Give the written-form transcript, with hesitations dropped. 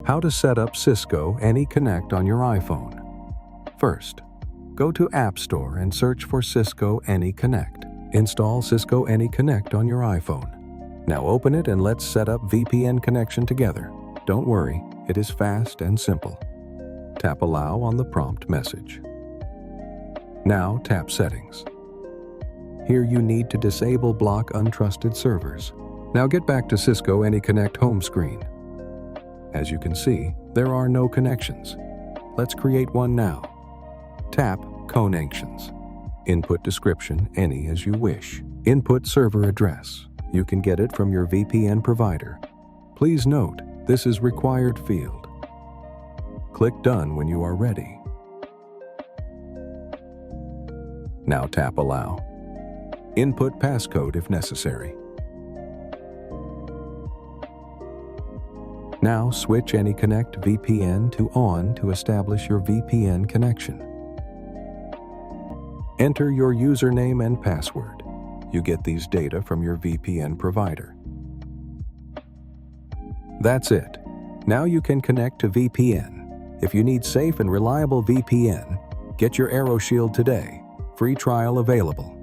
How to set up Cisco AnyConnect on your iPhone. First, go to App Store and search for Cisco AnyConnect. Install Cisco AnyConnect on your iPhone. Now open it and let's set up VPN connection together. Don't worry, it is fast and simple. Tap Allow on the prompt message. Now tap Settings. Here you need to disable Block Untrusted Servers. Now get back to Cisco AnyConnect home screen. As you can see, there are no connections. Let's create one now. Tap Connections. Input description any as you wish. Input server address. You can get it from your VPN provider. Please note, this is required field. Click Done when you are ready. Now tap Allow. Input passcode if necessary. Now switch AnyConnect VPN to On to establish your VPN connection. Enter your username and password. You get these data from your VPN provider. That's it. Now you can connect to VPN. If you need safe and reliable VPN, get your AeroShield today. Free trial available.